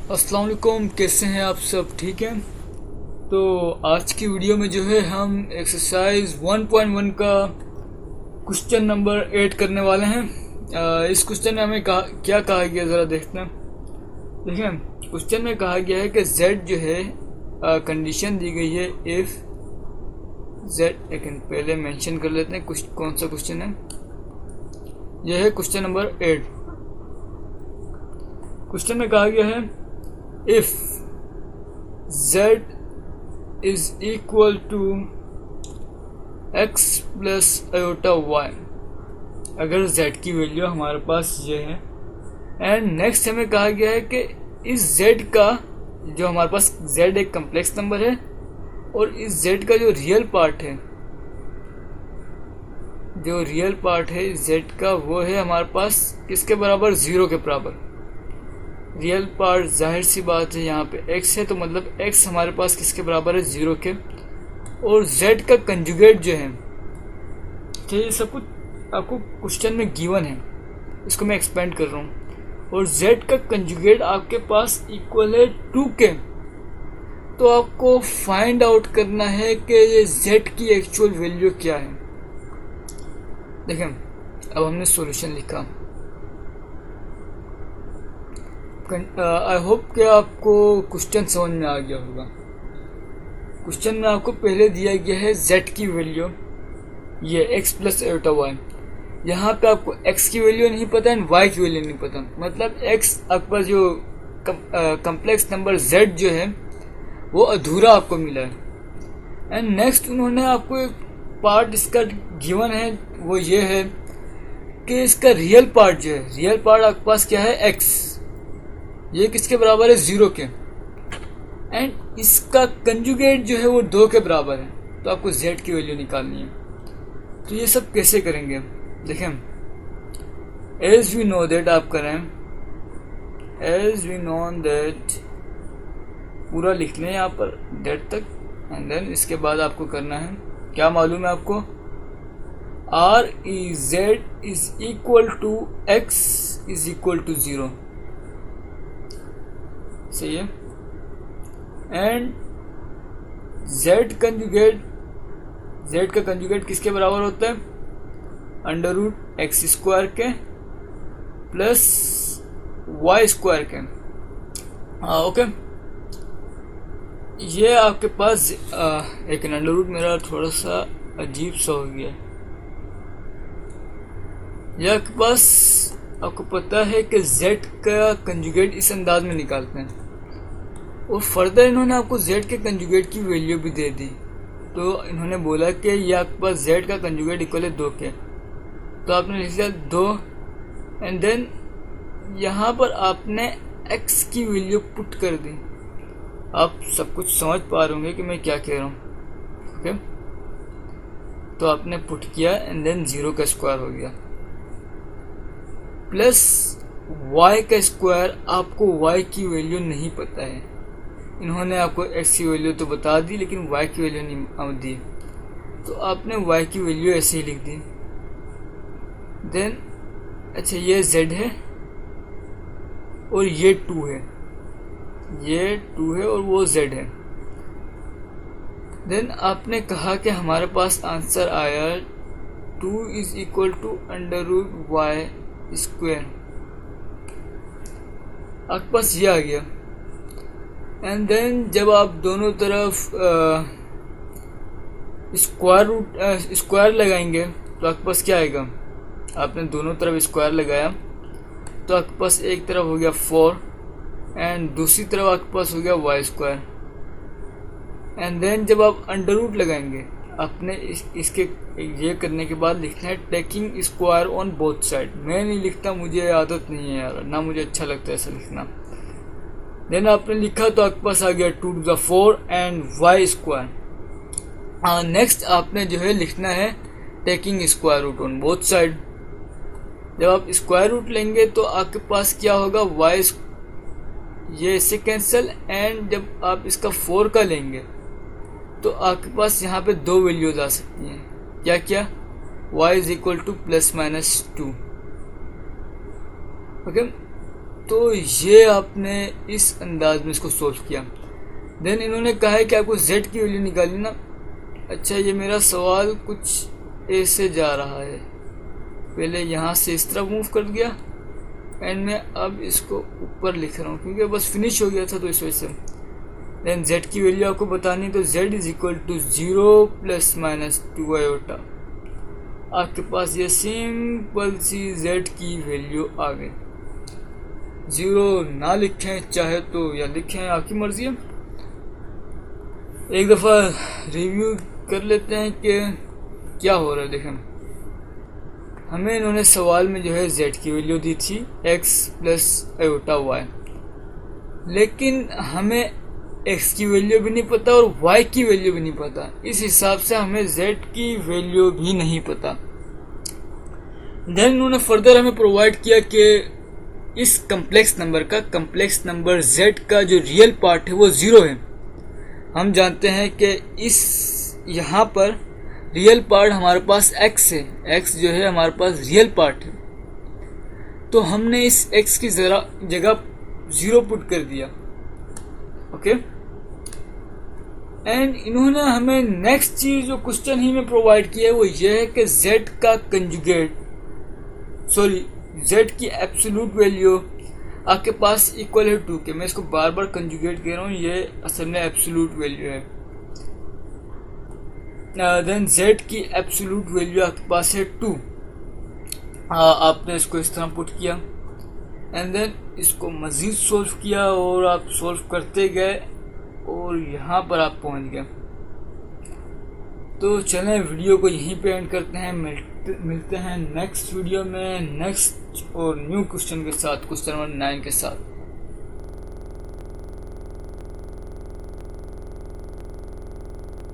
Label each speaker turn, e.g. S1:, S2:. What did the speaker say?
S1: अस्सलाम वालेकुम, कैसे हैं आप सब? ठीक हैं। तो आज की वीडियो में जो है हम एक्सरसाइज 1.1 का क्वेश्चन नंबर 8 करने वाले हैं। इस क्वेश्चन में हमें क्या कहा गया, ज़रा देखते हैं। देखिए, क्वेश्चन में कहा गया है कि z जो है कंडीशन दी गई है इफ़ z। लेकिन पहले मेंशन कर लेते हैं कौन सा क्वेश्चन है। यह है क्वेश्चन नंबर 8। क्वेश्चन में कहा गया है if z is equal to x plus iota y, अगर z की वैल्यू हमारे पास ये है। एंड नेक्स्ट हमें कहा गया है कि इस z का जो हमारे पास z एक कम्प्लेक्स नंबर है और इस z का जो रियल पार्ट है इस z का, वो है हमारे पास किसके बराबर? 0 के बराबर। रियल पार्ट जाहिर सी बात है यहाँ पे x है, तो मतलब x हमारे पास किसके बराबर है? 0 के। और z का कंजुगेट जो है, तो ये सब कुछ आपको क्वेश्चन में गिवन है, इसको मैं एक्सपेंड कर रहा हूँ। और z का कंजुगेट आपके पास इक्वल है 2 के। तो आपको फाइंड आउट करना है कि ये z की एक्चुअल वैल्यू क्या है। देखें, अब हमने सॉल्यूशन लिखा। आई होप कि आपको क्वेश्चन समझ में आ गया होगा। क्वेश्चन में आपको पहले दिया गया है z की वैल्यू, ये x प्लस एटा वाई। यहाँ पे आपको x की वैल्यू नहीं पता एंड y की वैल्यू नहीं पता, मतलब x आपका जो कम्प्लेक्स नंबर z जो है वो अधूरा आपको मिला है। एंड नेक्स्ट उन्होंने आपको एक पार्ट इसका गिवन है, वो ये है कि इसका रियल पार्ट जो है, रियल पार्ट आपके पास क्या है? x। ये किसके बराबर है? 0 के। एंड इसका कंजुगेट जो है वो 2 के बराबर है। तो आपको z की वैल्यू निकालनी है। तो ये सब कैसे करेंगे? देखें, एज वी नो दैट आप करें, एज वी नो दैट पूरा लिख लें यहाँ पर दैट तक। एंड देन इसके बाद आपको करना है, क्या मालूम है आपको? r e z is equal to x is equal to 0। सही है। एंड z का कंजुगेट किसके बराबर होता है? अंडर रूट एक्स स्क्वायर के प्लस वाई स्क्वायर के। ओके, ये आपके पास एक अंडर रूट मेरा थोड़ा सा अजीब सा हो गया। ये आपके पास आपको पता है कि z का कंजुगेट इस अंदाज में निकालते हैं। और फर्दर इन्होंने आपको z के कंजुगेट की वैल्यू भी दे दी। तो इन्होंने बोला कि ये आपके पास z का कंजुगेट इक्वल है 2 के। तो आपने लिख लिया 2 एंड देन यहाँ पर आपने x की वैल्यू पुट कर दी। आप सब कुछ समझ पा रहे होंगे कि मैं क्या कह रहा हूँ। ओके, तो आपने पुट किया एंड देन 0 का स्क्वायर हो गया प्लस y का स्क्वायर। आपको y की वैल्यू नहीं पता है, इन्होंने आपको x की वैल्यू तो बता दी लेकिन y की वैल्यू नहीं दी। तो आपने y की वैल्यू ऐसे ही लिख दी। देन अच्छा, ये z है और ये 2 है, ये 2 है और वो z है। देन आपने कहा कि हमारे पास आंसर आया 2 is equal to under root y square. आपके पास ये आ गया। एंड देन जब आप दोनों तरफ स्क्वायर लगाएंगे तो आपके पास क्या आएगा? आपने दोनों तरफ स्क्वायर लगाया तो आपके पास एक तरफ हो गया 4 एंड दूसरी तरफ आपके पास हो गया वाई स्क्वायर। एंड देन जब आप अंडर रूट लगाएंगे, आपने इसके ये करने के बाद लिखना है taking square on both side. मैं नहीं लिखता, मुझे आदत नहीं है यार, ना मुझे अच्छा लगता है ऐसा लिखना। देन आपने लिखा तो आपके पास आ गया 2 to the 4 and y square. Next आपने जो है लिखना है taking square root on both side. जब आप स्क्वायर रूट लेंगे तो आपके पास क्या होगा? वाई, ये इससे कैंसिल। एंड जब आप इसका 4 का लेंगे तो आपके पास यहाँ पे 2 वैल्यूज आ सकती हैं। क्या क्या? y is equal two plus minus 2। Okay, तो ये आपने इस अंदाज में इसको सोल्व किया। देन इन्होंने कहा है कि आपको z की वैल्यू निकालनी ना। अच्छा, ये मेरा सवाल कुछ ऐसे जा रहा है, पहले यहाँ से इस तरफ मूव कर दिया एंड मैं अब इसको ऊपर लिख रहा हूँ क्योंकि बस फिनिश हो गया था तो इस वजह से। देन z की वैल्यू आपको बतानी, तो z is equal to 0 plus minus 2 iota. आपके पास ये सिंपल सी z की वैल्यू आ गई। 0 ना लिखें चाहे तो या लिखें, आपकी मर्जी है। एक दफ़ा रिव्यू कर लेते हैं कि क्या हो रहा है। देखें, हमें इन्होंने सवाल में जो है z की वैल्यू दी थी x प्लस आयोटा y, लेकिन हमें x की वैल्यू भी नहीं पता और y की वैल्यू भी नहीं पता। इस हिसाब से हमें z की वैल्यू भी नहीं पता। देन इन्होंने फर्दर हमें प्रोवाइड किया कि इस कम्प्लेक्स नंबर z का जो रियल पार्ट है वो 0 है। हम जानते हैं कि इस यहाँ पर रियल पार्ट हमारे पास x है, x जो है हमारे पास रियल पार्ट है, तो हमने इस x की जगह 0 पुट कर दिया। ओके, एंड इन्होंने हमें नेक्स्ट चीज जो क्वेश्चन ही में प्रोवाइड किया है वो ये है कि z का कंजुगेट, z की एब्सोल्यूट वैल्यू आपके पास इक्वल है 2 के। मैं इसको बार बार कंजुगेट कह रहा हूँ, ये असल में एब्सोल्यूट वैल्यू है। देन z की एब्सोल्यूट वैल्यू आपके पास है 2। आपने इसको इस तरह पुट किया एंड देन इसको मज़ीद सोल्व किया और आप सोल्व करते गए और यहाँ पर आप पहुँच गए। तो चलें वीडियो को यहीं पे एंड करते हैं। मिलते हैं नेक्स्ट वीडियो में नेक्स्ट और न्यू क्वेश्चन के साथ, क्वेश्चन नंबर 9 के साथ।